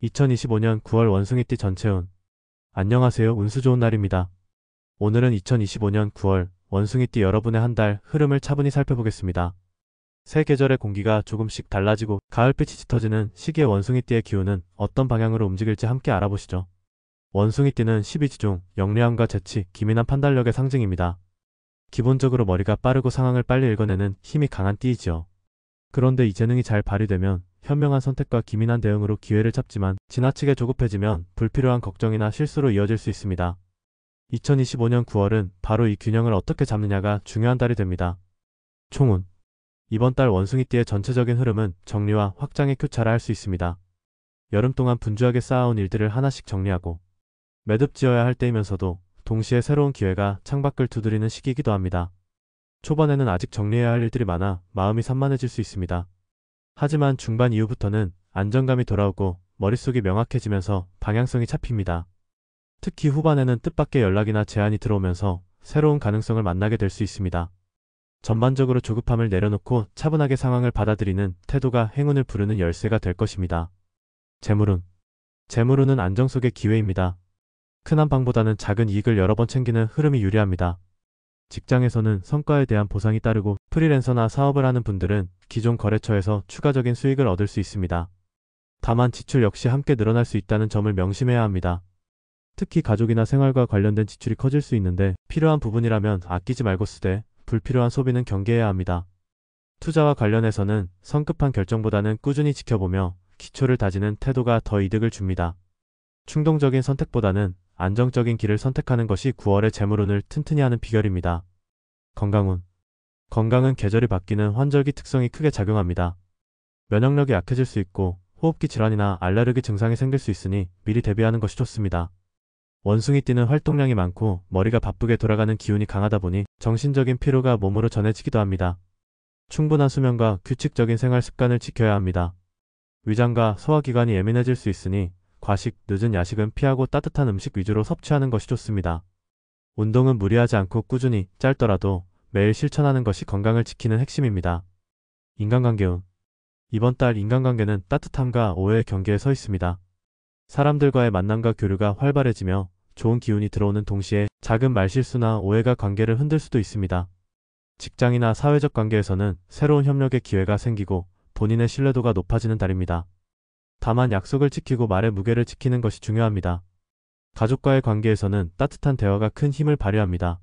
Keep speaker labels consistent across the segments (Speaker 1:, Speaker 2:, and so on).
Speaker 1: 2025년 9월 원숭이띠 전체운. 안녕하세요. 운수 좋은 날입니다. 오늘은 2025년 9월 원숭이띠 여러분의 한 달 흐름을 차분히 살펴보겠습니다. 새 계절의 공기가 조금씩 달라지고 가을빛이 짙어지는 시기의 원숭이띠의 기운은 어떤 방향으로 움직일지 함께 알아보시죠. 원숭이띠는 12지 중 영리함과 재치, 기민한 판단력의 상징입니다. 기본적으로 머리가 빠르고 상황을 빨리 읽어내는 힘이 강한 띠이지요. 그런데 이 재능이 잘 발휘되면 현명한 선택과 기민한 대응으로 기회를 잡지만 지나치게 조급해지면 불필요한 걱정이나 실수로 이어질 수 있습니다. 2025년 9월은 바로 이 균형을 어떻게 잡느냐가 중요한 달이 됩니다. 총운. 이번 달 원숭이띠의 전체적인 흐름은 정리와 확장의 교차를 할 수 있습니다. 여름 동안 분주하게 쌓아온 일들을 하나씩 정리하고 매듭지어야 할 때이면서도 동시에 새로운 기회가 창밖을 두드리는 시기이기도 합니다. 초반에는 아직 정리해야 할 일들이 많아 마음이 산만해질 수 있습니다. 하지만 중반 이후부터는 안정감이 돌아오고 머릿속이 명확해지면서 방향성이 잡힙니다. 특히 후반에는 뜻밖의 연락이나 제안이 들어오면서 새로운 가능성을 만나게 될 수 있습니다. 전반적으로 조급함을 내려놓고 차분하게 상황을 받아들이는 태도가 행운을 부르는 열쇠가 될 것입니다. 재물운. 재물운은 안정 속의 기회입니다. 큰 한 방보다는 작은 이익을 여러 번 챙기는 흐름이 유리합니다. 직장에서는 성과에 대한 보상이 따르고 프리랜서나 사업을 하는 분들은 기존 거래처에서 추가적인 수익을 얻을 수 있습니다. 다만 지출 역시 함께 늘어날 수 있다는 점을 명심해야 합니다. 특히 가족이나 생활과 관련된 지출이 커질 수 있는데 필요한 부분이라면 아끼지 말고 쓰되 불필요한 소비는 경계해야 합니다. 투자와 관련해서는 성급한 결정보다는 꾸준히 지켜보며 기초를 다지는 태도가 더 이득을 줍니다. 충동적인 선택보다는 안정적인 길을 선택하는 것이 9월의 재물운을 튼튼히 하는 비결입니다. 건강운. 건강은 계절이 바뀌는 환절기 특성이 크게 작용합니다. 면역력이 약해질 수 있고 호흡기 질환이나 알레르기 증상이 생길 수 있으니 미리 대비하는 것이 좋습니다. 원숭이띠는 활동량이 많고 머리가 바쁘게 돌아가는 기운이 강하다 보니 정신적인 피로가 몸으로 전해지기도 합니다. 충분한 수면과 규칙적인 생활 습관을 지켜야 합니다. 위장과 소화기관이 예민해질 수 있으니 과식, 늦은 야식은 피하고 따뜻한 음식 위주로 섭취하는 것이 좋습니다. 운동은 무리하지 않고 꾸준히, 짧더라도 매일 실천하는 것이 건강을 지키는 핵심입니다. 인간관계운. 이번 달 인간관계는 따뜻함과 오해의 경계에 서 있습니다. 사람들과의 만남과 교류가 활발해지며 좋은 기운이 들어오는 동시에 작은 말실수나 오해가 관계를 흔들 수도 있습니다. 직장이나 사회적 관계에서는 새로운 협력의 기회가 생기고 본인의 신뢰도가 높아지는 달입니다. 다만 약속을 지키고 말의 무게를 지키는 것이 중요합니다. 가족과의 관계에서는 따뜻한 대화가 큰 힘을 발휘합니다.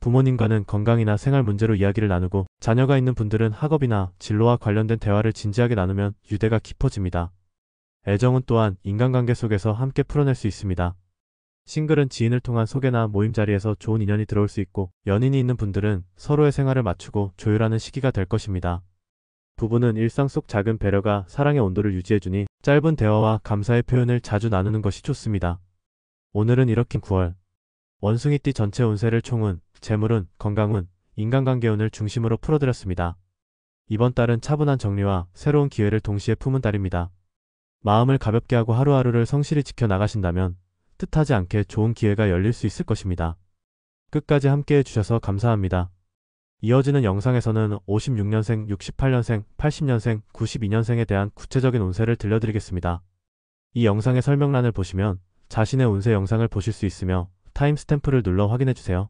Speaker 1: 부모님과는 건강이나 생활 문제로 이야기를 나누고 자녀가 있는 분들은 학업이나 진로와 관련된 대화를 진지하게 나누면 유대가 깊어집니다. 애정은 또한 인간관계 속에서 함께 풀어낼 수 있습니다. 싱글은 지인을 통한 소개나 모임 자리에서 좋은 인연이 들어올 수 있고 연인이 있는 분들은 서로의 생활을 맞추고 조율하는 시기가 될 것입니다. 부부는 일상 속 작은 배려가 사랑의 온도를 유지해주니 짧은 대화와 감사의 표현을 자주 나누는 것이 좋습니다. 오늘은 이렇게 9월 원숭이띠 전체 운세를 총운, 재물운, 건강운, 인간관계운을 중심으로 풀어드렸습니다. 이번 달은 차분한 정리와 새로운 기회를 동시에 품은 달입니다. 마음을 가볍게 하고 하루하루를 성실히 지켜나가신다면 뜻하지 않게 좋은 기회가 열릴 수 있을 것입니다. 끝까지 함께해 주셔서 감사합니다. 이어지는 영상에서는 56년생, 68년생, 80년생, 92년생에 대한 구체적인 운세를 들려드리겠습니다. 이 영상의 설명란을 보시면 자신의 운세 영상을 보실 수 있으며 타임스탬프를 눌러 확인해주세요.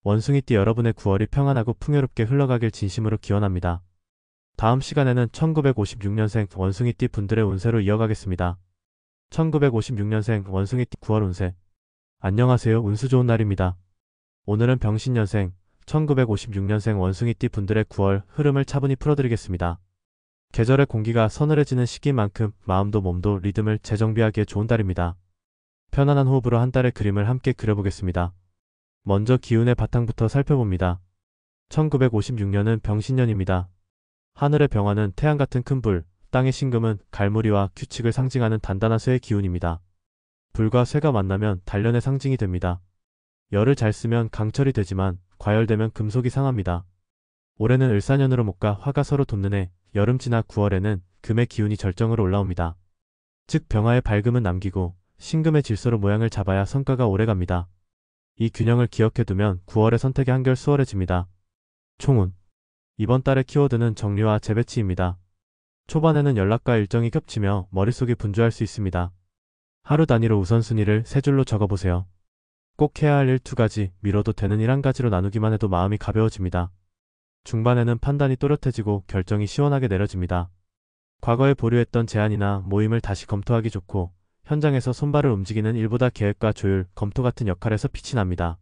Speaker 1: 원숭이띠 여러분의 9월이 평안하고 풍요롭게 흘러가길 진심으로 기원합니다. 다음 시간에는 1956년생 원숭이띠 분들의 운세로 이어가겠습니다. 1956년생 원숭이띠 9월 운세. 안녕하세요. 운수 좋은 날입니다. 오늘은 병신년생 1956년생 원숭이띠 분들의 9월 흐름을 차분히 풀어드리겠습니다. 계절의 공기가 서늘해지는 시기만큼 마음도 몸도 리듬을 재정비하기에 좋은 달입니다. 편안한 호흡으로 한 달의 그림을 함께 그려보겠습니다. 먼저 기운의 바탕부터 살펴봅니다. 1956년은 병신년입니다. 하늘의 병화는 태양 같은 큰 불, 땅의 신금은 갈무리와 규칙을 상징하는 단단한 쇠의 기운입니다. 불과 쇠가 만나면 단련의 상징이 됩니다. 열을 잘 쓰면 강철이 되지만 과열되면 금속이 상합니다. 올해는 을사년으로 못 가 화가 서로 돋는 해, 여름 지나 9월에는 금의 기운이 절정으로 올라옵니다. 즉 병화의 밝음은 남기고 신금의 질서로 모양을 잡아야 성과가 오래갑니다. 이 균형을 기억해두면 9월의 선택이 한결 수월해집니다. 총운. 이번 달의 키워드는 정리와 재배치입니다. 초반에는 연락과 일정이 겹치며 머릿속이 분주할 수 있습니다. 하루 단위로 우선순위를 세 줄로 적어보세요. 꼭 해야 할 일 2가지, 미뤄도 되는 일 1가지로 나누기만 해도 마음이 가벼워집니다. 중반에는 판단이 또렷해지고 결정이 시원하게 내려집니다. 과거에 보류했던 제안이나 모임을 다시 검토하기 좋고, 현장에서 손발을 움직이는 일보다 계획과 조율, 검토 같은 역할에서 빛이 납니다.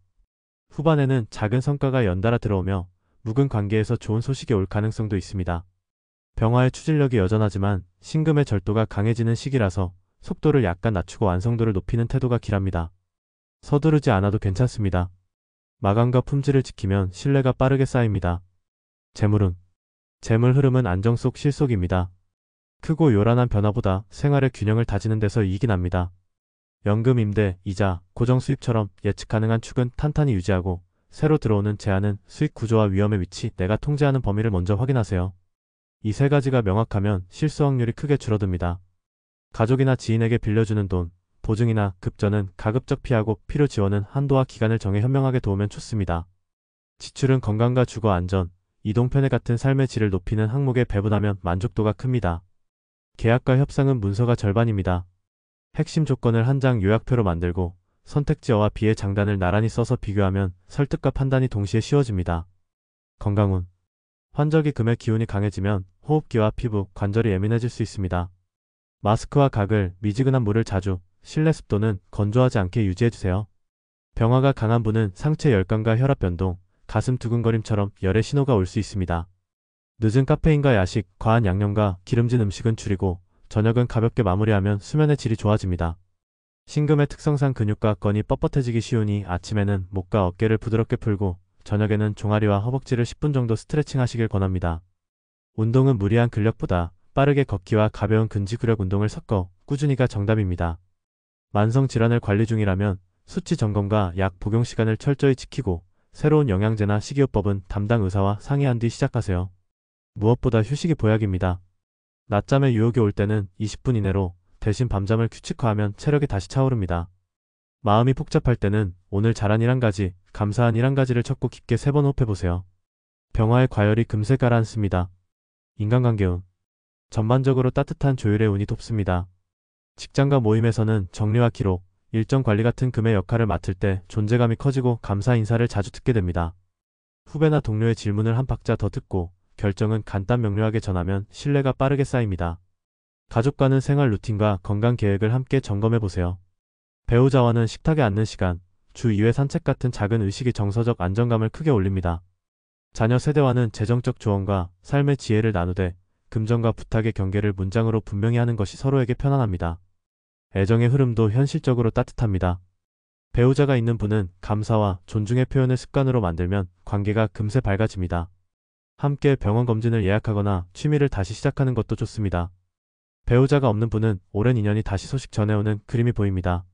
Speaker 1: 후반에는 작은 성과가 연달아 들어오며 묵은 관계에서 좋은 소식이 올 가능성도 있습니다. 병화의 추진력이 여전하지만 신금의 절도가 강해지는 시기라서 속도를 약간 낮추고 완성도를 높이는 태도가 길합니다. 서두르지 않아도 괜찮습니다. 마감과 품질을 지키면 신뢰가 빠르게 쌓입니다. 재물운. 재물 흐름은 안정 속 실속입니다. 크고 요란한 변화보다 생활의 균형을 다지는 데서 이익이 납니다. 연금, 임대, 이자, 고정 수입처럼 예측 가능한 축은 탄탄히 유지하고, 새로 들어오는 제한은 수익 구조와 위험의 위치, 내가 통제하는 범위를 먼저 확인하세요. 이 3가지가 명확하면 실수 확률이 크게 줄어듭니다. 가족이나 지인에게 빌려주는 돈, 보증이나 급전은 가급적 피하고 필요 지원은 한도와 기간을 정해 현명하게 도우면 좋습니다. 지출은 건강과 주거 안전, 이동 편의 같은 삶의 질을 높이는 항목에 배분하면 만족도가 큽니다. 계약과 협상은 문서가 절반입니다. 핵심 조건을 한 장 요약표로 만들고 선택지어와 비의 장단을 나란히 써서 비교하면 설득과 판단이 동시에 쉬워집니다. 건강운. 환절기 금의 기운이 강해지면 호흡기와 피부, 관절이 예민해질 수 있습니다. 마스크와 가글, 미지근한 물을 자주, 실내 습도는 건조하지 않게 유지해주세요. 병화가 강한 분은 상체 열감과 혈압 변동, 가슴 두근거림처럼 열의 신호가 올 수 있습니다. 늦은 카페인과 야식, 과한 양념과 기름진 음식은 줄이고 저녁은 가볍게 마무리하면 수면의 질이 좋아집니다. 신금의 특성상 근육과 건이 뻣뻣해지기 쉬우니 아침에는 목과 어깨를 부드럽게 풀고 저녁에는 종아리와 허벅지를 10분 정도 스트레칭 하시길 권합니다. 운동은 무리한 근력보다 빠르게 걷기와 가벼운 근지구력 운동을 섞어 꾸준히가 정답입니다. 만성 질환을 관리 중이라면 수치 점검과 약 복용 시간을 철저히 지키고 새로운 영양제나 식이요법은 담당 의사와 상의한 뒤 시작하세요. 무엇보다 휴식이 보약입니다. 낮잠의 유혹이 올 때는 20분 이내로, 대신 밤잠을 규칙화하면 체력이 다시 차오릅니다. 마음이 복잡할 때는 오늘 잘한 일 1가지, 감사한 일 1가지를 적고 깊게 3번 호흡해보세요. 병화의 과열이 금세 가라앉습니다. 인간관계운. 전반적으로 따뜻한 조율의 운이 돕습니다. 직장과 모임에서는 정리와 기록, 일정 관리 같은 금의 역할을 맡을 때 존재감이 커지고 감사 인사를 자주 듣게 됩니다. 후배나 동료의 질문을 한 박자 더 듣고 결정은 간단 명료하게 전하면 신뢰가 빠르게 쌓입니다. 가족과는 생활 루틴과 건강 계획을 함께 점검해보세요. 배우자와는 식탁에 앉는 시간, 주 2회 산책 같은 작은 의식이 정서적 안정감을 크게 올립니다. 자녀 세대와는 재정적 조언과 삶의 지혜를 나누되 금전과 부탁의 경계를 문장으로 분명히 하는 것이 서로에게 편안합니다. 애정의 흐름도 현실적으로 따뜻합니다. 배우자가 있는 분은 감사와 존중의 표현을 습관으로 만들면 관계가 금세 밝아집니다. 함께 병원 검진을 예약하거나 취미를 다시 시작하는 것도 좋습니다. 배우자가 없는 분은 오랜 인연이 다시 소식 전해오는 그림이 보입니다.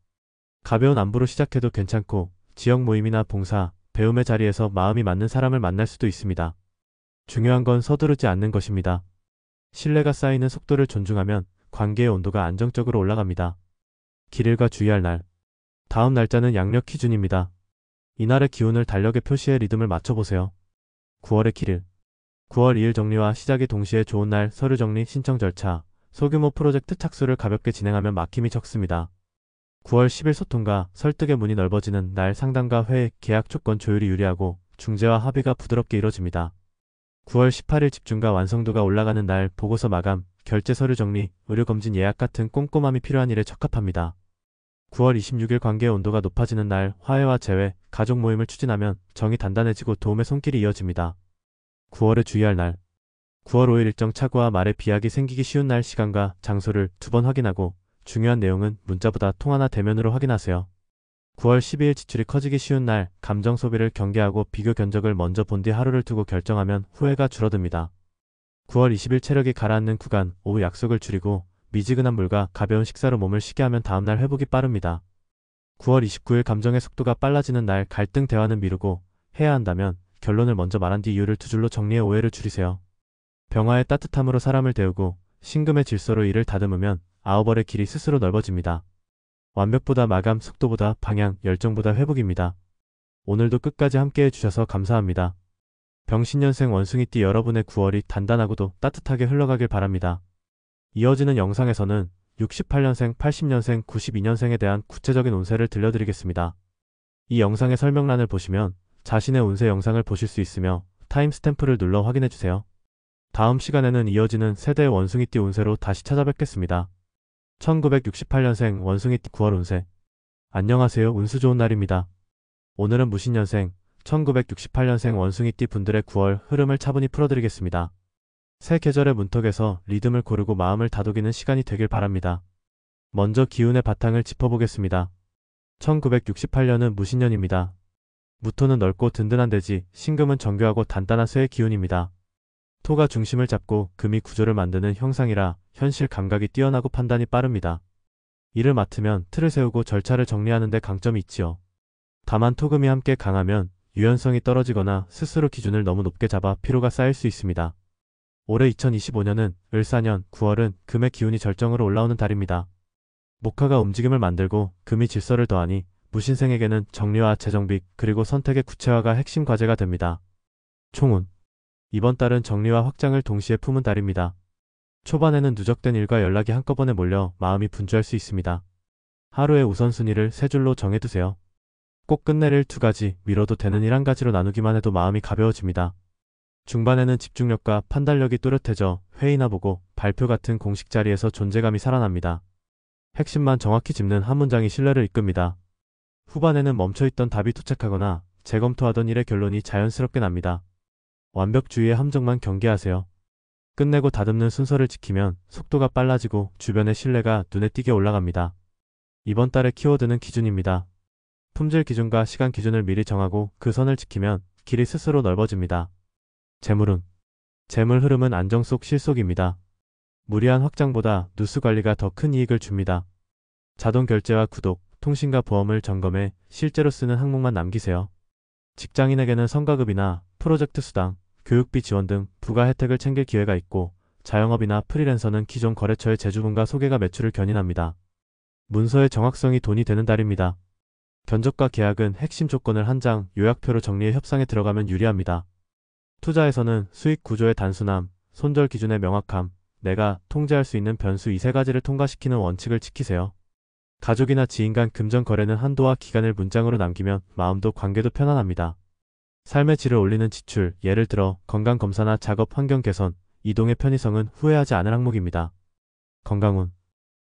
Speaker 1: 가벼운 안부로 시작해도 괜찮고 지역 모임이나 봉사, 배움의 자리에서 마음이 맞는 사람을 만날 수도 있습니다. 중요한 건 서두르지 않는 것입니다. 신뢰가 쌓이는 속도를 존중하면 관계의 온도가 안정적으로 올라갑니다. 길일과 주의할 날. 다음 날짜는 양력 기준입니다. 이날의 기운을 달력에 표시해 리듬을 맞춰보세요. 9월의 길일. 9월 2일 정리와 시작이 동시에 좋은 날. 서류 정리, 신청 절차, 소규모 프로젝트 착수를 가볍게 진행하면 막힘이 적습니다. 9월 10일 소통과 설득의 문이 넓어지는 날. 상담과 회의, 계약 조건 조율이 유리하고 중재와 합의가 부드럽게 이뤄집니다. 9월 18일 집중과 완성도가 올라가는 날. 보고서 마감, 결제 서류 정리, 의료검진 예약 같은 꼼꼼함이 필요한 일에 적합합니다. 9월 26일 관계의 온도가 높아지는 날. 화해와 재회, 가족 모임을 추진하면 정이 단단해지고 도움의 손길이 이어집니다. 9월에 주의할 날. 9월 5일 일정 착오와 말에 비약이 생기기 쉬운 날. 시간과 장소를 2번 확인하고 중요한 내용은 문자보다 통화나 대면으로 확인하세요. 9월 12일 지출이 커지기 쉬운 날. 감정 소비를 경계하고 비교 견적을 먼저 본 뒤 하루를 두고 결정하면 후회가 줄어듭니다. 9월 20일 체력이 가라앉는 구간. 오후 약속을 줄이고 미지근한 물과 가벼운 식사로 몸을 쉬게 하면 다음날 회복이 빠릅니다. 9월 29일 감정의 속도가 빨라지는 날. 갈등 대화는 미루고 해야 한다면 결론을 먼저 말한 뒤 이유를 2줄로 정리해 오해를 줄이세요. 병화의 따뜻함으로 사람을 데우고 신금의 질서로 일을 다듬으면 9월의 길이 스스로 넓어집니다. 완벽보다 마감, 속도보다 방향, 열정보다 회복입니다. 오늘도 끝까지 함께해 주셔서 감사합니다. 병신년생 원숭이띠 여러분의 9월이 단단하고도 따뜻하게 흘러가길 바랍니다. 이어지는 영상에서는 68년생, 80년생, 92년생에 대한 구체적인 운세를 들려드리겠습니다. 이 영상의 설명란을 보시면 자신의 운세 영상을 보실 수 있으며 타임스탬프를 눌러 확인해주세요. 다음 시간에는 이어지는 세대의 원숭이띠 운세로 다시 찾아뵙겠습니다. 1968년생 원숭이띠 9월 운세. 안녕하세요. 운수 좋은 날입니다. 오늘은 무신년생 1968년생 원숭이띠 분들의 9월 흐름을 차분히 풀어드리겠습니다. 새 계절의 문턱에서 리듬을 고르고 마음을 다독이는 시간이 되길 바랍니다. 먼저 기운의 바탕을 짚어보겠습니다. 1968년은 무신년입니다. 무토는 넓고 든든한 대지, 신금은 정교하고 단단한 쇠의 기운입니다. 토가 중심을 잡고 금이 구조를 만드는 형상이라 현실 감각이 뛰어나고 판단이 빠릅니다. 이를 맡으면 틀을 세우고 절차를 정리하는 데 강점이 있지요. 다만 토금이 함께 강하면 유연성이 떨어지거나 스스로 기준을 너무 높게 잡아 피로가 쌓일 수 있습니다. 올해 2025년은 을사년 9월은 금의 기운이 절정으로 올라오는 달입니다. 목화가 움직임을 만들고 금이 질서를 더하니 무신생에게는 정리와 재정비 그리고 선택의 구체화가 핵심 과제가 됩니다. 총운. 이번 달은 정리와 확장을 동시에 품은 달입니다. 초반에는 누적된 일과 연락이 한꺼번에 몰려 마음이 분주할 수 있습니다. 하루의 우선순위를 세 줄로 정해두세요. 꼭 끝낼 일 2가지, 미뤄도 되는 일 1가지로 나누기만 해도 마음이 가벼워집니다. 중반에는 집중력과 판단력이 또렷해져 회의나 보고, 발표 같은 공식 자리에서 존재감이 살아납니다. 핵심만 정확히 짚는 한 문장이 신뢰를 이끕니다. 후반에는 멈춰있던 답이 도착하거나 재검토하던 일의 결론이 자연스럽게 납니다. 완벽주의의 함정만 경계하세요. 끝내고 다듬는 순서를 지키면 속도가 빨라지고 주변의 신뢰가 눈에 띄게 올라갑니다. 이번 달의 키워드는 기준입니다. 품질 기준과 시간 기준을 미리 정하고 그 선을 지키면 길이 스스로 넓어집니다. 재물운. 재물 흐름은 안정 속 실속입니다. 무리한 확장보다 누수 관리가 더 큰 이익을 줍니다. 자동 결제와 구독, 통신과 보험을 점검해 실제로 쓰는 항목만 남기세요. 직장인에게는 성과급이나 프로젝트 수당, 교육비 지원 등 부가 혜택을 챙길 기회가 있고, 자영업이나 프리랜서는 기존 거래처의 재주분과 소개가 매출을 견인합니다. 문서의 정확성이 돈이 되는 달입니다. 견적과 계약은 핵심 조건을 한 장 요약표로 정리해 협상에 들어가면 유리합니다. 투자에서는 수익 구조의 단순함, 손절 기준의 명확함, 내가 통제할 수 있는 변수 이 3가지를 통과시키는 원칙을 지키세요. 가족이나 지인 간 금전 거래는 한도와 기간을 문장으로 남기면 마음도 관계도 편안합니다. 삶의 질을 올리는 지출, 예를 들어 건강검사나 작업 환경 개선, 이동의 편의성은 후회하지 않을 항목입니다. 건강운.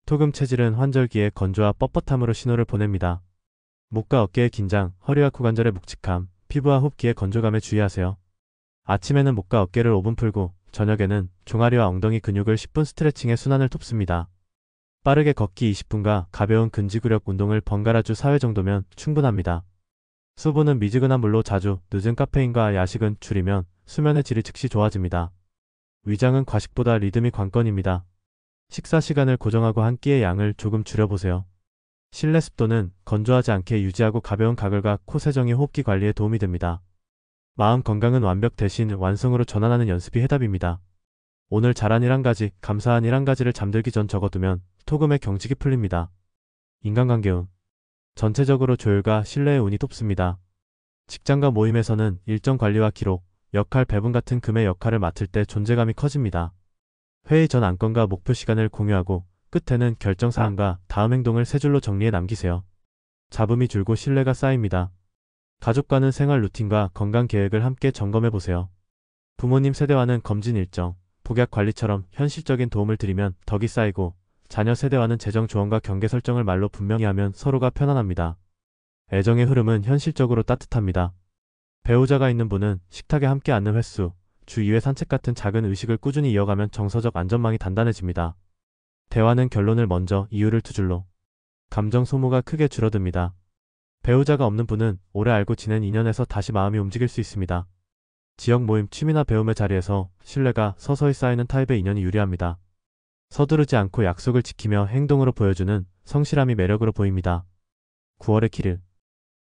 Speaker 1: 토금 체질은 환절기에 건조와 뻣뻣함으로 신호를 보냅니다. 목과 어깨의 긴장, 허리와 고관절의 묵직함, 피부와 호흡기의 건조감에 주의하세요. 아침에는 목과 어깨를 5분 풀고 저녁에는 종아리와 엉덩이 근육을 10분 스트레칭해 순환을 돕습니다. 빠르게 걷기 20분과 가벼운 근지구력 운동을 번갈아 주 4회 정도면 충분합니다. 수분은 미지근한 물로 자주, 늦은 카페인과 야식은 줄이면 수면의 질이 즉시 좋아집니다. 위장은 과식보다 리듬이 관건입니다. 식사 시간을 고정하고 한 끼의 양을 조금 줄여보세요. 실내 습도는 건조하지 않게 유지하고 가벼운 가글과 코 세정이 호흡기 관리에 도움이 됩니다. 마음 건강은 완벽 대신 완성으로 전환하는 연습이 해답입니다. 오늘 잘한 일 1가지, 감사한 일 1가지를 잠들기 전 적어두면 토금의 경직이 풀립니다. 인간관계운. 전체적으로 조율과 신뢰의 운이 돕습니다. 직장과 모임에서는 일정 관리와 기록, 역할 배분 같은 금의 역할을 맡을 때 존재감이 커집니다. 회의 전 안건과 목표 시간을 공유하고 끝에는 결정사항과 다음 행동을 3줄로 정리해 남기세요. 잡음이 줄고 신뢰가 쌓입니다. 가족과는 생활 루틴과 건강 계획을 함께 점검해보세요. 부모님 세대와는 검진 일정, 복약 관리처럼 현실적인 도움을 드리면 덕이 쌓이고, 자녀 세대와는 재정 조언과 경계 설정을 말로 분명히 하면 서로가 편안합니다. 애정의 흐름은 현실적으로 따뜻합니다. 배우자가 있는 분은 식탁에 함께 앉는 횟수, 주 2회 산책 같은 작은 의식을 꾸준히 이어가면 정서적 안전망이 단단해집니다. 대화는 결론을 먼저, 이유를 2줄로. 감정 소모가 크게 줄어듭니다. 배우자가 없는 분은 오래 알고 지낸 인연에서 다시 마음이 움직일 수 있습니다. 지역 모임, 취미나 배움의 자리에서 신뢰가 서서히 쌓이는 타입의 인연이 유리합니다. 서두르지 않고 약속을 지키며 행동으로 보여주는 성실함이 매력으로 보입니다. 9월의 기를.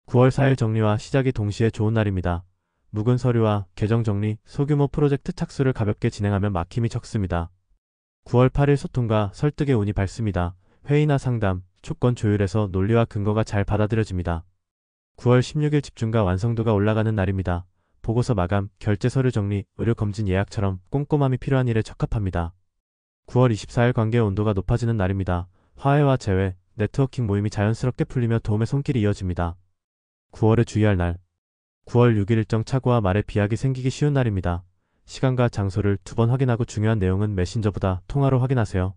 Speaker 1: 9월 4일 정리와 시작이 동시에 좋은 날입니다. 묵은 서류와 계정 정리, 소규모 프로젝트 착수를 가볍게 진행하면 막힘이 적습니다. 9월 8일 소통과 설득의 운이 밝습니다. 회의나 상담, 조건 조율에서 논리와 근거가 잘 받아들여집니다. 9월 16일 집중과 완성도가 올라가는 날입니다. 보고서 마감, 결제 서류 정리, 의료 검진 예약처럼 꼼꼼함이 필요한 일에 적합합니다. 9월 24일 관계의 온도가 높아지는 날입니다. 화해와 재회, 네트워킹 모임이 자연스럽게 풀리며 도움의 손길이 이어집니다. 9월에 주의할 날. 9월 6일 일정 착오와 말에 비약이 생기기 쉬운 날입니다. 시간과 장소를 2번 확인하고 중요한 내용은 메신저보다 통화로 확인하세요.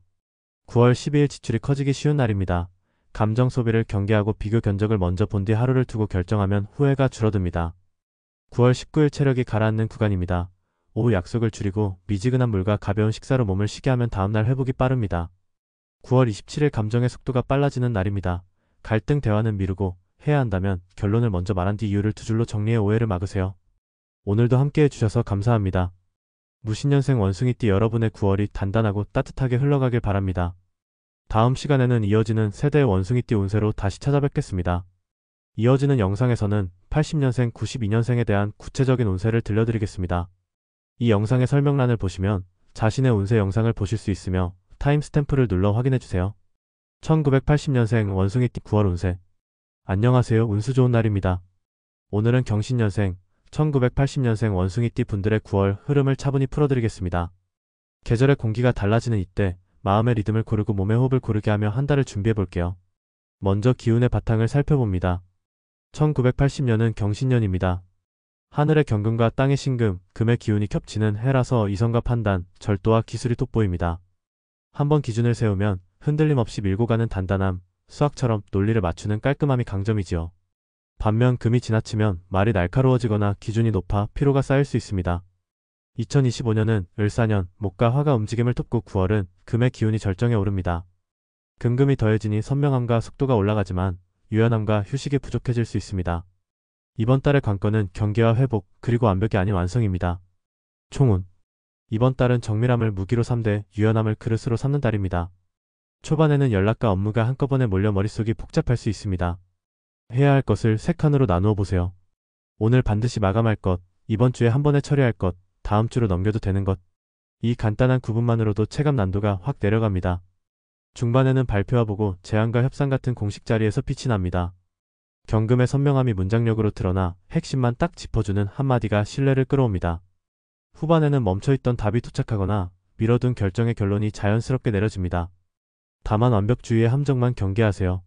Speaker 1: 9월 12일 지출이 커지기 쉬운 날입니다. 감정 소비를 경계하고 비교 견적을 먼저 본 뒤 하루를 두고 결정하면 후회가 줄어듭니다. 9월 19일 체력이 가라앉는 구간입니다. 오후 약속을 줄이고 미지근한 물과 가벼운 식사로 몸을 쉬게 하면 다음날 회복이 빠릅니다. 9월 27일 감정의 속도가 빨라지는 날입니다. 갈등 대화는 미루고 해야 한다면 결론을 먼저 말한 뒤 이유를 2줄로 정리해 오해를 막으세요. 오늘도 함께해 주셔서 감사합니다. 무신년생 원숭이띠 여러분의 9월이 단단하고 따뜻하게 흘러가길 바랍니다. 다음 시간에는 이어지는 세대의 원숭이띠 운세로 다시 찾아뵙겠습니다. 이어지는 영상에서는 80년생, 92년생에 대한 구체적인 운세를 들려드리겠습니다. 이 영상의 설명란을 보시면 자신의 운세 영상을 보실 수 있으며 타임스탬프를 눌러 확인해주세요. 1980년생 원숭이띠 9월 운세. 안녕하세요. 운수 좋은 날입니다. 오늘은 경신년생 1980년생 원숭이띠 분들의 9월 흐름을 차분히 풀어드리겠습니다. 계절의 공기가 달라지는 이때 마음의 리듬을 고르고 몸의 호흡을 고르게 하며 한 달을 준비해볼게요. 먼저 기운의 바탕을 살펴봅니다. 1980년은 경신년입니다. 하늘의 경금과 땅의 신금, 금의 기운이 겹치는 해라서 이성과 판단, 절도와 기술이 돋보입니다. 한번 기준을 세우면 흔들림 없이 밀고 가는 단단함, 수학처럼 논리를 맞추는 깔끔함이 강점이지요. 반면 금이 지나치면 말이 날카로워지거나 기준이 높아 피로가 쌓일 수 있습니다. 2025년은 을사년, 목과 화가 움직임을 돕고 9월은 금의 기운이 절정에 오릅니다. 금금이 더해지니 선명함과 속도가 올라가지만 유연함과 휴식이 부족해질 수 있습니다. 이번 달의 관건은 경계와 회복, 그리고 완벽이 아닌 완성입니다. 총운. 이번 달은 정밀함을 무기로 삼되 유연함을 그릇으로 삼는 달입니다. 초반에는 연락과 업무가 한꺼번에 몰려 머릿속이 복잡할 수 있습니다. 해야 할 것을 3칸으로 나누어 보세요. 오늘 반드시 마감할 것, 이번 주에 한 번에 처리할 것, 다음 주로 넘겨도 되는 것. 이 간단한 구분만으로도 체감 난도가 확 내려갑니다. 중반에는 발표와 보고, 제안과 협상 같은 공식 자리에서 빛이 납니다. 경금의 선명함이 문장력으로 드러나 핵심만 딱 짚어주는 한마디가 신뢰를 끌어옵니다. 후반에는 멈춰있던 답이 도착하거나 미뤄둔 결정의 결론이 자연스럽게 내려집니다. 다만 완벽주의의 함정만 경계하세요.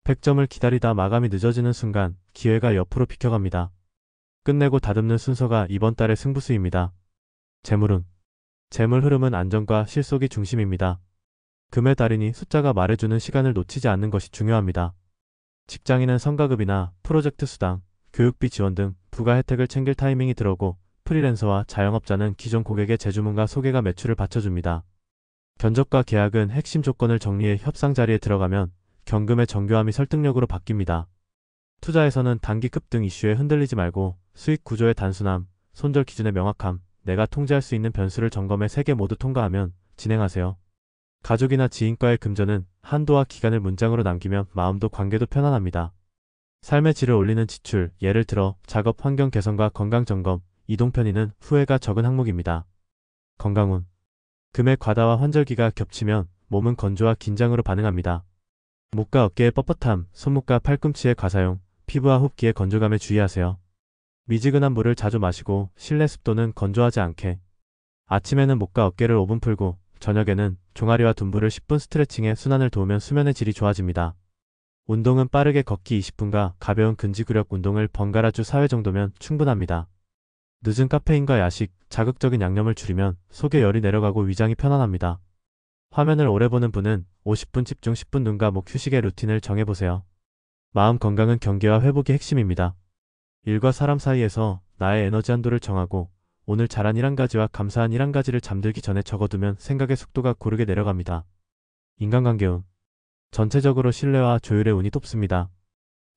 Speaker 1: 100점을 기다리다 마감이 늦어지는 순간 기회가 옆으로 비켜갑니다. 끝내고 다듬는 순서가 이번 달의 승부수입니다. 재물운. 재물 흐름은 안정과 실속이 중심입니다. 금의 달이니 숫자가 말해주는 시간을 놓치지 않는 것이 중요합니다. 직장인은 성과급이나 프로젝트 수당, 교육비 지원 등 부가 혜택을 챙길 타이밍이 들어오고 프리랜서와 자영업자는 기존 고객의 재주문과 소개가 매출을 받쳐줍니다. 견적과 계약은 핵심 조건을 정리해 협상 자리에 들어가면 경금의 정교함이 설득력으로 바뀝니다. 투자에서는 단기 급등 이슈에 흔들리지 말고 수익 구조의 단순함, 손절 기준의 명확함, 내가 통제할 수 있는 변수를 점검해 3개 모두 통과하면 진행하세요. 가족이나 지인과의 금전은 한도와 기간을 문장으로 남기면 마음도 관계도 편안합니다. 삶의 질을 올리는 지출, 예를 들어 작업 환경 개선과 건강 점검, 이동 편의는 후회가 적은 항목입니다. 건강운. 금의 과다와 환절기가 겹치면 몸은 건조와 긴장으로 반응합니다. 목과 어깨의 뻣뻣함, 손목과 팔꿈치의 과사용, 피부와 흡기의 건조감에 주의하세요. 미지근한 물을 자주 마시고 실내 습도는 건조하지 않게. 아침에는 목과 어깨를 5분 풀고 저녁에는 종아리와 둔부를 10분 스트레칭해 순환을 도우면 수면의 질이 좋아집니다. 운동은 빠르게 걷기 20분과 가벼운 근지구력 운동을 번갈아 주 4회 정도면 충분합니다. 늦은 카페인과 야식, 자극적인 양념을 줄이면 속에 열이 내려가고 위장이 편안합니다. 화면을 오래 보는 분은 50분 집중 10분 눈 감고 휴식의 루틴을 정해보세요. 마음 건강은 경계와 회복이 핵심입니다. 일과 사람 사이에서 나의 에너지 한도를 정하고 오늘 잘한 일 한 가지와 감사한 일 한 가지를 잠들기 전에 적어두면 생각의 속도가 고르게 내려갑니다. 인간관계운. 전체적으로 신뢰와 조율의 운이 돕습니다.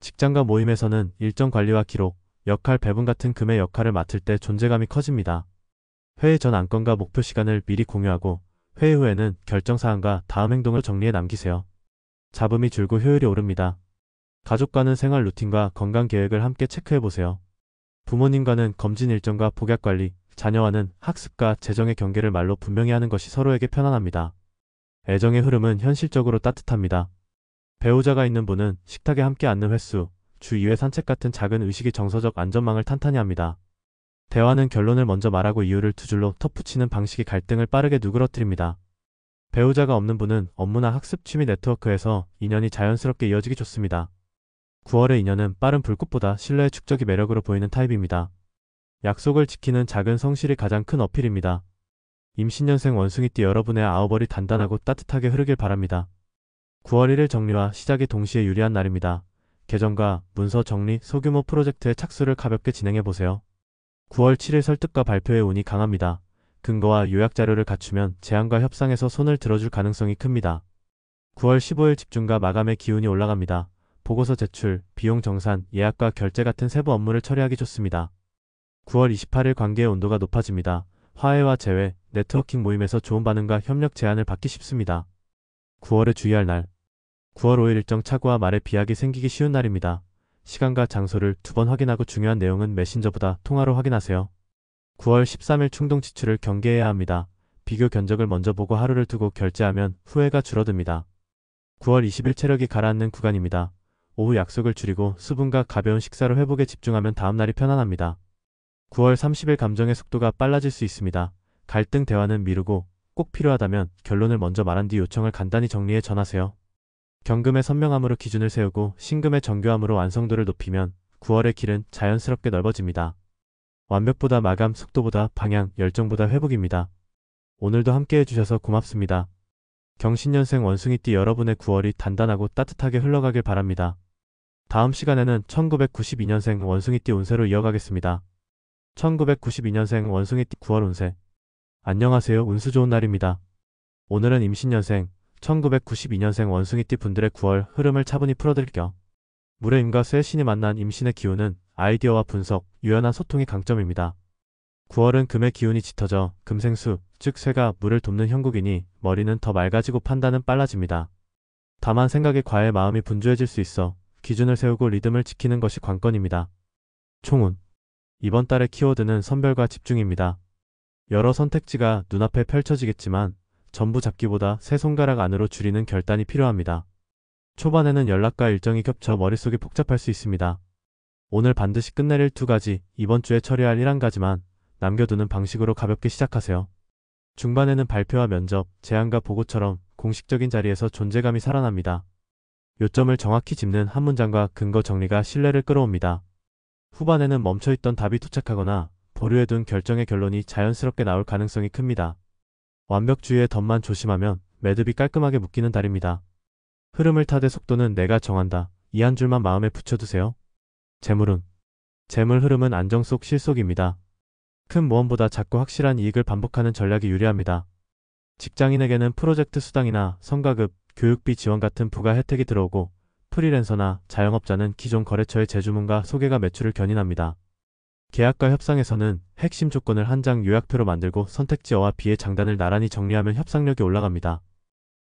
Speaker 1: 직장과 모임에서는 일정 관리와 기록, 역할 배분 같은 금의 역할을 맡을 때 존재감이 커집니다. 회의 전 안건과 목표 시간을 미리 공유하고 회의 후에는 결정사항과 다음 행동을 정리해 남기세요. 잡음이 줄고 효율이 오릅니다. 가족과는 생활 루틴과 건강 계획을 함께 체크해보세요. 부모님과는 검진 일정과 복약 관리, 자녀와는 학습과 재정의 경계를 말로 분명히 하는 것이 서로에게 편안합니다. 애정의 흐름은 현실적으로 따뜻합니다. 배우자가 있는 분은 식탁에 함께 앉는 횟수, 주 2회 산책 같은 작은 의식이 정서적 안전망을 탄탄히 합니다. 대화는 결론을 먼저 말하고 이유를 2줄로 덧붙이는 방식이 갈등을 빠르게 누그러뜨립니다. 배우자가 없는 분은 업무나 학습 취미 네트워크에서 인연이 자연스럽게 이어지기 좋습니다. 9월의 인연은 빠른 불꽃보다 신뢰의 축적이 매력으로 보이는 타입입니다. 약속을 지키는 작은 성실이 가장 큰 어필입니다. 임신년생 원숭이띠 여러분의 아우벌이 단단하고 따뜻하게 흐르길 바랍니다. 9월 1일 정리와 시작이 동시에 유리한 날입니다. 계정과 문서 정리, 소규모 프로젝트의 착수를 가볍게 진행해보세요. 9월 7일 설득과 발표의 운이 강합니다. 근거와 요약 자료를 갖추면 제안과 협상에서 손을 들어줄 가능성이 큽니다. 9월 15일 집중과 마감의 기운이 올라갑니다. 보고서 제출, 비용 정산, 예약과 결제 같은 세부 업무를 처리하기 좋습니다. 9월 28일 관계의 온도가 높아집니다. 화해와 재회, 네트워킹 모임에서 좋은 반응과 협력 제안을 받기 쉽습니다. 9월에 주의할 날. 9월 5일 일정 착오와 말에 비약이 생기기 쉬운 날입니다. 시간과 장소를 2번 확인하고 중요한 내용은 메신저보다 통화로 확인하세요. 9월 13일 충동 지출을 경계해야 합니다. 비교 견적을 먼저 보고 하루를 두고 결제하면 후회가 줄어듭니다. 9월 20일 체력이 가라앉는 구간입니다. 오후 약속을 줄이고 수분과 가벼운 식사로 회복에 집중하면 다음날이 편안합니다. 9월 30일 감정의 속도가 빨라질 수 있습니다. 갈등 대화는 미루고 꼭 필요하다면 결론을 먼저 말한 뒤 요청을 간단히 정리해 전하세요. 경금의 선명함으로 기준을 세우고 신금의 정교함으로 완성도를 높이면 9월의 길은 자연스럽게 넓어집니다. 완벽보다 마감, 속도보다 방향, 열정보다 회복입니다. 오늘도 함께 해주셔서 고맙습니다. 경신년생 원숭이띠 여러분의 9월이 단단하고 따뜻하게 흘러가길 바랍니다. 다음 시간에는 1992년생 원숭이띠 운세로 이어가겠습니다. 1992년생 원숭이띠 9월 운세. 안녕하세요. 운수 좋은 날입니다. 오늘은 임신년생 1992년생 원숭이띠 분들의 9월 흐름을 차분히 풀어드릴게요. 물의 임과 쇠의 신이 만난 임신의 기운은 아이디어와 분석, 유연한 소통이 강점입니다. 9월은 금의 기운이 짙어져 금생수, 즉 쇠가 물을 돕는 형국이니 머리는 더 맑아지고 판단은 빨라집니다. 다만 생각에 과해 마음이 분주해질 수 있어 기준을 세우고 리듬을 지키는 것이 관건입니다. 총운. 이번 달의 키워드는 선별과 집중입니다. 여러 선택지가 눈앞에 펼쳐지겠지만 전부 잡기보다 세 손가락 안으로 줄이는 결단이 필요합니다. 초반에는 연락과 일정이 겹쳐 머릿속이 복잡할 수 있습니다. 오늘 반드시 끝낼 일 2가지, 이번 주에 처리할 일 1가지만 남겨두는 방식으로 가볍게 시작하세요. 중반에는 발표와 면접, 제안과 보고처럼 공식적인 자리에서 존재감이 살아납니다. 요점을 정확히 짚는 한 문장과 근거 정리가 신뢰를 끌어옵니다. 후반에는 멈춰있던 답이 도착하거나 보류해둔 결정의 결론이 자연스럽게 나올 가능성이 큽니다. 완벽주의의 덫만 조심하면 매듭이 깔끔하게 묶이는 달입니다. 흐름을 타되 속도는 내가 정한다. 이 한 줄만 마음에 붙여두세요. 재물운. 재물 흐름은 안정 속 실속입니다. 큰 모험보다 작고 확실한 이익을 반복하는 전략이 유리합니다. 직장인에게는 프로젝트 수당이나 성과급, 교육비 지원 같은 부가 혜택이 들어오고 프리랜서나 자영업자는 기존 거래처의 재주문과 소개가 매출을 견인합니다. 계약과 협상에서는 핵심 조건을 한 장 요약표로 만들고 선택지어와 비의 장단을 나란히 정리하면 협상력이 올라갑니다.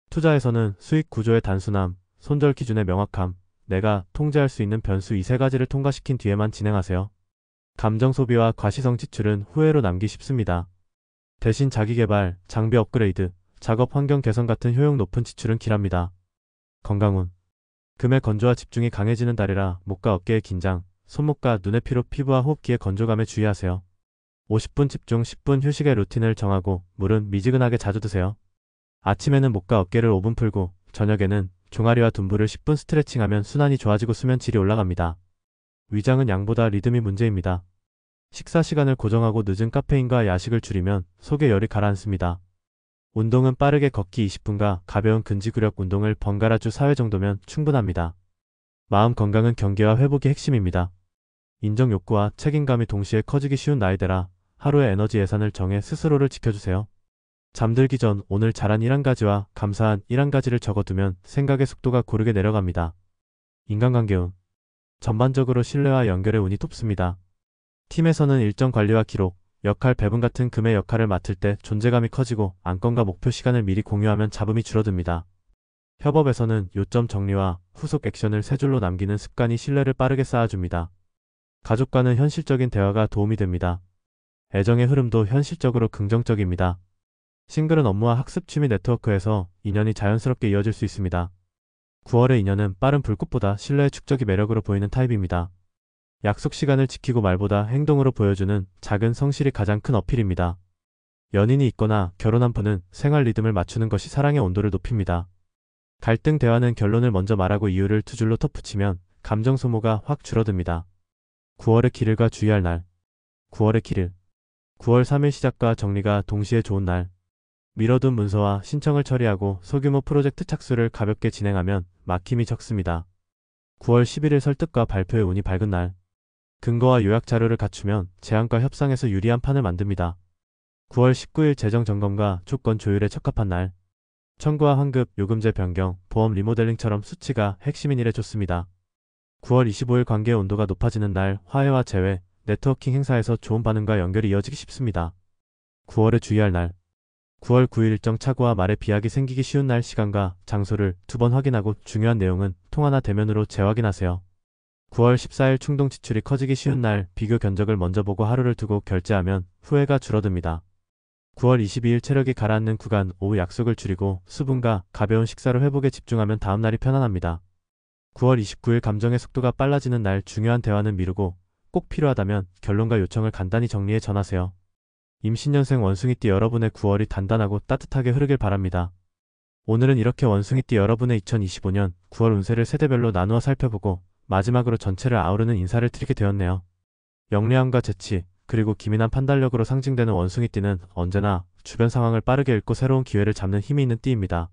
Speaker 1: 투자에서는 수익 구조의 단순함, 손절 기준의 명확함, 내가 통제할 수 있는 변수 이 3가지를 통과시킨 뒤에만 진행하세요. 감정 소비와 과시성 지출은 후회로 남기 쉽습니다. 대신 자기개발, 장비 업그레이드, 작업 환경 개선 같은 효용 높은 지출은 길합니다. 건강운. 금의 건조와 집중이 강해지는 달이라 목과 어깨의 긴장, 손목과 눈의 피로, 피부와 호흡기의 건조감에 주의하세요. 50분 집중, 10분 휴식의 루틴을 정하고 물은 미지근하게 자주 드세요. 아침에는 목과 어깨를 5분 풀고 저녁에는 종아리와 둔부를 10분 스트레칭하면 순환이 좋아지고 수면 질이 올라갑니다. 위장은 양보다 리듬이 문제입니다. 식사 시간을 고정하고 늦은 카페인과 야식을 줄이면 속의 열이 가라앉습니다. 운동은 빠르게 걷기 20분과 가벼운 근지구력 운동을 번갈아 주 4회 정도면 충분합니다. 마음 건강은 경계와 회복이 핵심입니다. 인정 욕구와 책임감이 동시에 커지기 쉬운 나이대라 하루의 에너지 예산을 정해 스스로를 지켜주세요. 잠들기 전 오늘 잘한 일 1가지와 감사한 일 1가지를 적어두면 생각의 속도가 고르게 내려갑니다. 인간관계운. 전반적으로 신뢰와 연결의 운이 높습니다. 팀에서는 일정 관리와 기록, 역할 배분 같은 금의 역할을 맡을 때 존재감이 커지고 안건과 목표 시간을 미리 공유하면 잡음이 줄어듭니다. 협업에서는 요점 정리와 후속 액션을 3줄로 남기는 습관이 신뢰를 빠르게 쌓아줍니다. 가족과는 현실적인 대화가 도움이 됩니다. 애정의 흐름도 현실적으로 긍정적입니다. 싱글은 업무와 학습 취미 네트워크에서 인연이 자연스럽게 이어질 수 있습니다. 9월의 인연은 빠른 불꽃보다 신뢰의 축적이 매력으로 보이는 타입입니다. 약속 시간을 지키고 말보다 행동으로 보여주는 작은 성실이 가장 큰 어필입니다. 연인이 있거나 결혼한 분은 생활 리듬을 맞추는 것이 사랑의 온도를 높입니다. 갈등 대화는 결론을 먼저 말하고 이유를 두 줄로 덧붙이면 감정 소모가 확 줄어듭니다. 9월의 길을과 주의할 날. 9월의 길을. 9월 3일 시작과 정리가 동시에 좋은 날. 미뤄둔 문서와 신청을 처리하고 소규모 프로젝트 착수를 가볍게 진행하면 막힘이 적습니다. 9월 11일 설득과 발표의 운이 밝은 날. 근거와 요약 자료를 갖추면 제안과 협상에서 유리한 판을 만듭니다. 9월 19일 재정 점검과 조건 조율에 적합한 날. 청구와 환급, 요금제 변경, 보험 리모델링처럼 수치가 핵심인 일에 좋습니다. 9월 25일 관계의 온도가 높아지는 날. 화해와 재회, 네트워킹 행사에서 좋은 반응과 연결이 이어지기 쉽습니다. 9월에 주의할 날. 9월 9일 일정 착오와 말에 비약이 생기기 쉬운 날. 시간과 장소를 두 번 확인하고 중요한 내용은 통화나 대면으로 재확인하세요. 9월 14일 충동 지출이 커지기 쉬운 날. 비교 견적을 먼저 보고 하루를 두고 결제하면 후회가 줄어듭니다. 9월 22일 체력이 가라앉는 구간. 오후 약속을 줄이고 수분과 가벼운 식사로 회복에 집중하면 다음 날이 편안합니다. 9월 29일 감정의 속도가 빨라지는 날. 중요한 대화는 미루고 꼭 필요하다면 결론과 요청을 간단히 정리해 전하세요. 임신년생 원숭이띠 여러분의 9월이 단단하고 따뜻하게 흐르길 바랍니다. 오늘은 이렇게 원숭이띠 여러분의 2025년 9월 운세를 세대별로 나누어 살펴보고 마지막으로 전체를 아우르는 인사를 드리게 되었네요. 영리함과 재치, 그리고 기민한 판단력으로 상징되는 원숭이띠는 언제나 주변 상황을 빠르게 읽고 새로운 기회를 잡는 힘이 있는 띠입니다.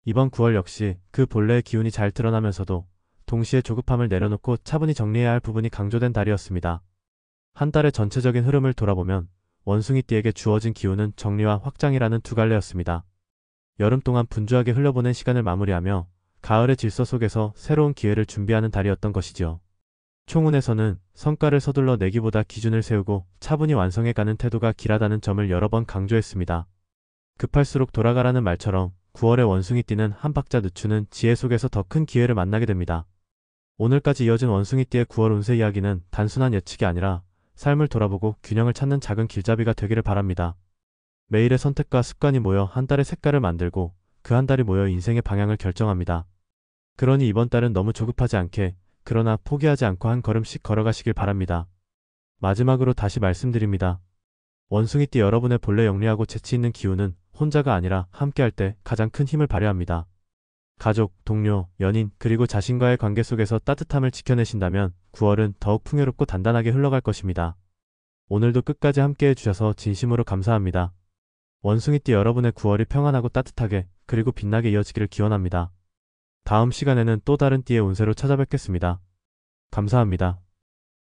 Speaker 1: 이번 9월 역시 그 본래의 기운이 잘 드러나면서도 동시에 조급함을 내려놓고 차분히 정리해야 할 부분이 강조된 달이었습니다. 한 달의 전체적인 흐름을 돌아보면 원숭이띠에게 주어진 기운은 정리와 확장이라는 두 갈래였습니다. 여름 동안 분주하게 흘려보낸 시간을 마무리하며 가을의 질서 속에서 새로운 기회를 준비하는 달이었던 것이지요. 총운에서는 성과를 서둘러 내기보다 기준을 세우고 차분히 완성해가는 태도가 길하다는 점을 여러 번 강조했습니다. 급할수록 돌아가라는 말처럼 9월의 원숭이띠는 한 박자 늦추는 지혜 속에서 더 큰 기회를 만나게 됩니다. 오늘까지 이어진 원숭이띠의 9월 운세 이야기는 단순한 예측이 아니라 삶을 돌아보고 균형을 찾는 작은 길잡이가 되기를 바랍니다. 매일의 선택과 습관이 모여 한 달의 색깔을 만들고 그 한 달이 모여 인생의 방향을 결정합니다. 그러니 이번 달은 너무 조급하지 않게, 그러나 포기하지 않고 한 걸음씩 걸어가시길 바랍니다. 마지막으로 다시 말씀드립니다. 원숭이띠 여러분의 본래 영리하고 재치 있는 기운은 혼자가 아니라 함께할 때 가장 큰 힘을 발휘합니다. 가족, 동료, 연인, 그리고 자신과의 관계 속에서 따뜻함을 지켜내신다면 9월은 더욱 풍요롭고 단단하게 흘러갈 것입니다. 오늘도 끝까지 함께해 주셔서 진심으로 감사합니다. 원숭이띠 여러분의 9월이 평안하고 따뜻하게 그리고 빛나게 이어지기를 기원합니다. 다음 시간에는 또 다른 띠의 운세로 찾아뵙겠습니다. 감사합니다.